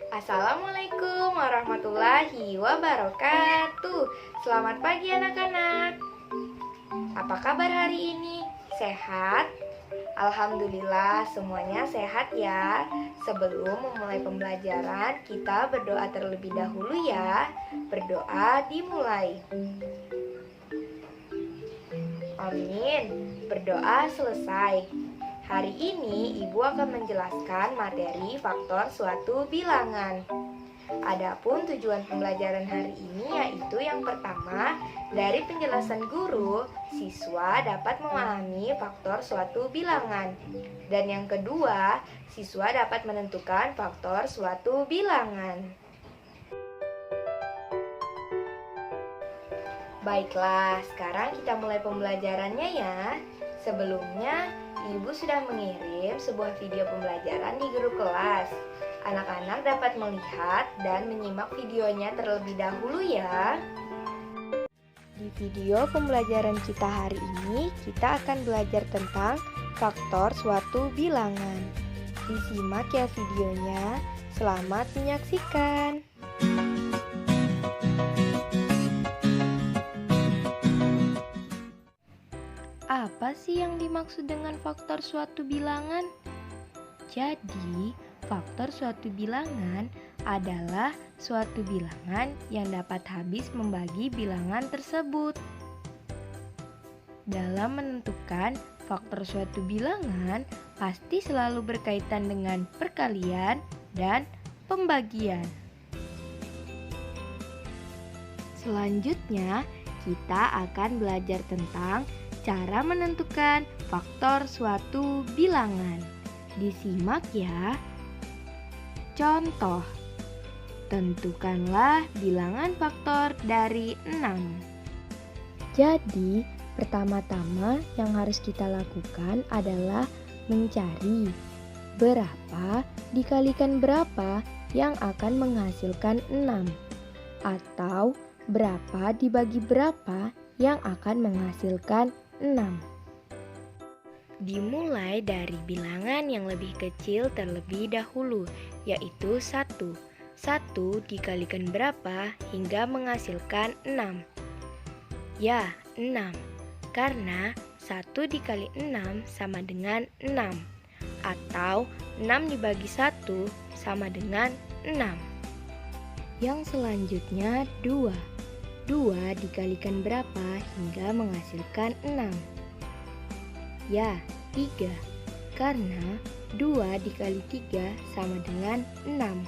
Assalamualaikum warahmatullahi wabarakatuh. Selamat pagi anak-anak. Apa kabar hari ini? Sehat? Alhamdulillah semuanya sehat ya. Sebelum memulai pembelajaran, kita berdoa terlebih dahulu ya. Berdoa dimulai. Amin. Berdoa selesai. Hari ini Ibu akan menjelaskan materi faktor suatu bilangan. Adapun tujuan pembelajaran hari ini yaitu yang pertama, dari penjelasan guru, siswa dapat memahami faktor suatu bilangan. Dan yang kedua, siswa dapat menentukan faktor suatu bilangan. Baiklah, sekarang kita mulai pembelajarannya ya. Sebelumnya, Ibu sudah mengirim sebuah video pembelajaran di grup kelas. Anak-anak dapat melihat dan menyimak videonya terlebih dahulu ya. Di video pembelajaran kita hari ini, kita akan belajar tentang faktor suatu bilangan. Disimak ya videonya. Selamat menyaksikan. Apa sih yang dimaksud dengan faktor suatu bilangan? Jadi, faktor suatu bilangan adalah suatu bilangan yang dapat habis membagi bilangan tersebut. Dalam menentukan faktor suatu bilangan, pasti selalu berkaitan dengan perkalian dan pembagian. Selanjutnya, kita akan belajar tentang cara menentukan faktor suatu bilangan. Disimak ya. Contoh, tentukanlah bilangan faktor dari 6. Jadi, pertama-tama yang harus kita lakukan adalah mencari berapa dikalikan berapa yang akan menghasilkan 6, atau berapa dibagi berapa yang akan menghasilkan 6. Dimulai dari bilangan yang lebih kecil terlebih dahulu, yaitu 1. 1 dikalikan berapa hingga menghasilkan 6? Ya, 6. Karena 1 dikali 6 sama dengan 6. Atau 6 dibagi 1 sama dengan 6. Yang selanjutnya 2. 2 dikalikan berapa hingga menghasilkan 6? Ya, 3. Karena 2 dikali 3 sama dengan 6.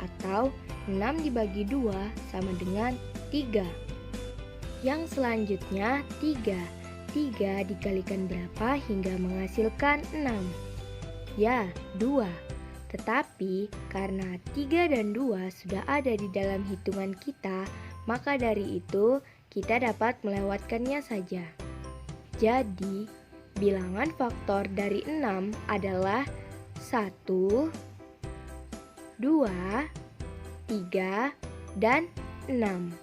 Atau 6 dibagi 2 sama dengan 3. Yang selanjutnya 3. 3 dikalikan berapa hingga menghasilkan 6? Ya, 2. Tetapi karena 3 dan 2 sudah ada di dalam hitungan kita, maka dari itu kita dapat melewatkannya saja. Jadi, bilangan faktor dari 6 adalah 1, 2, 3, dan 6.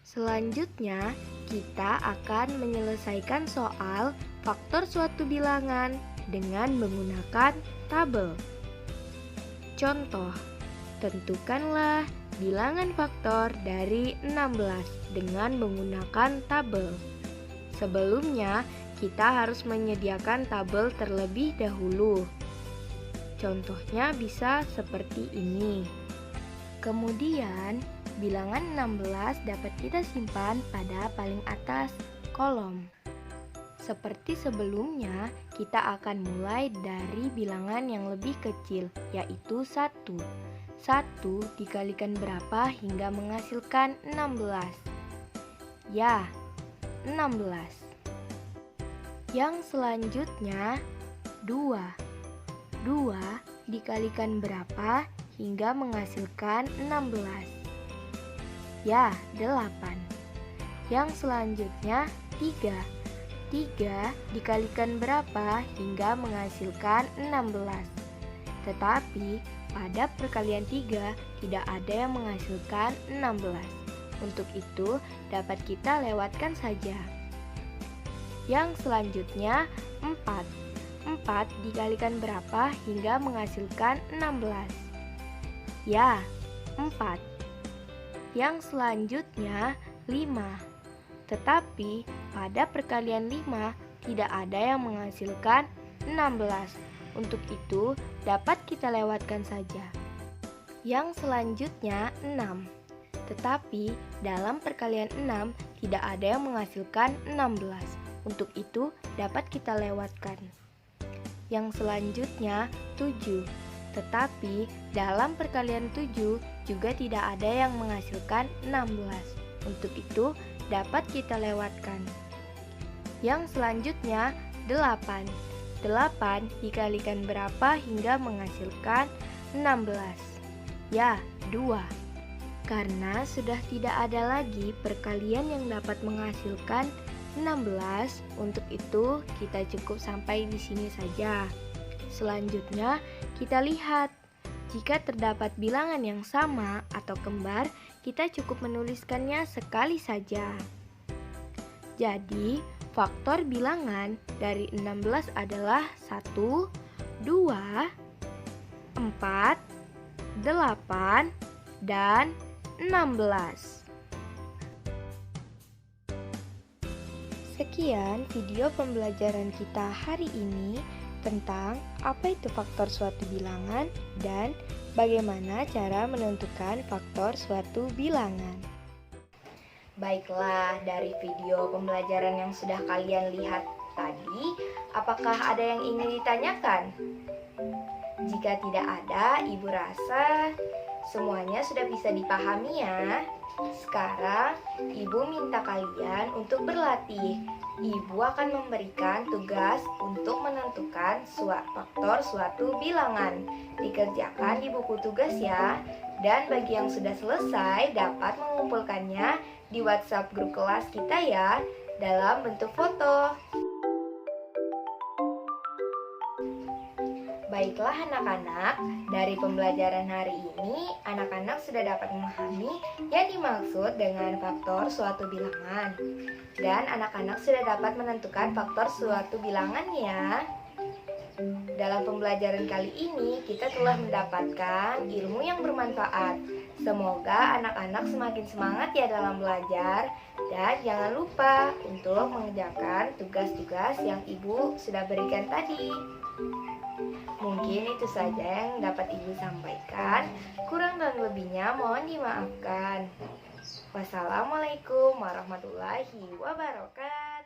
Selanjutnya, kita akan menyelesaikan soal faktor suatu bilangan dengan menggunakan tabel. Contoh, tentukanlah bilangan faktor dari 16 dengan menggunakan tabel. Sebelumnya, kita harus menyediakan tabel terlebih dahulu. Contohnya bisa seperti ini. Kemudian, bilangan 16 dapat kita simpan pada paling atas kolom. Seperti sebelumnya, kita akan mulai dari bilangan yang lebih kecil, yaitu 1. 1 dikalikan berapa hingga menghasilkan 16? Ya, 16. Yang selanjutnya 2. 2 dikalikan berapa hingga menghasilkan 16? Ya, 8. Yang selanjutnya 3. 3 dikalikan berapa hingga menghasilkan 16? Tetapi pada perkalian 3 tidak ada yang menghasilkan 16. Untuk itu dapat kita lewatkan saja. Yang selanjutnya 4. 4 dikalikan berapa hingga menghasilkan 16? Ya, 4. Yang selanjutnya 5. Tetapi pada perkalian 5 tidak ada yang menghasilkan 16. Untuk itu dapat kita lewatkan saja. Yang selanjutnya 6. Tetapi dalam perkalian 6 tidak ada yang menghasilkan 16. Untuk itu dapat kita lewatkan. Yang selanjutnya 7. Tetapi dalam perkalian 7 juga tidak ada yang menghasilkan 16. Untuk itu dapat kita lewatkan. Yang selanjutnya 8. 8 dikalikan berapa hingga menghasilkan 16? Ya, 2. Karena sudah tidak ada lagi perkalian yang dapat menghasilkan 16, untuk itu kita cukup sampai di sini saja. Selanjutnya, kita lihat. Jika terdapat bilangan yang sama atau kembar, kita cukup menuliskannya sekali saja. Jadi, faktor bilangan dari 16 adalah 1, 2, 4, 8, dan 16. Sekian video pembelajaran kita hari ini tentang apa itu faktor suatu bilangan dan bagaimana cara menentukan faktor suatu bilangan. Baiklah, dari video pembelajaran yang sudah kalian lihat tadi, apakah ada yang ingin ditanyakan? Jika tidak ada, Ibu rasa semuanya sudah bisa dipahami ya. Sekarang, Ibu minta kalian untuk berlatih. Ibu akan memberikan tugas untuk menentukan faktor suatu bilangan. Dikerjakan di buku tugas ya. Dan bagi yang sudah selesai, dapat mengumpulkannya di WhatsApp grup kelas kita ya, dalam bentuk foto. Baiklah anak-anak, dari pembelajaran hari ini, anak-anak sudah dapat memahami yang dimaksud dengan faktor suatu bilangan. Dan anak-anak sudah dapat menentukan faktor suatu bilangan ya. Dalam pembelajaran kali ini, kita telah mendapatkan ilmu yang bermanfaat. Semoga anak-anak semakin semangat ya dalam belajar. Dan jangan lupa untuk mengerjakan tugas-tugas yang Ibu sudah berikan tadi. Mungkin itu saja yang dapat Ibu sampaikan. Kurang dan lebihnya mohon dimaafkan. Wassalamualaikum warahmatullahi wabarakatuh.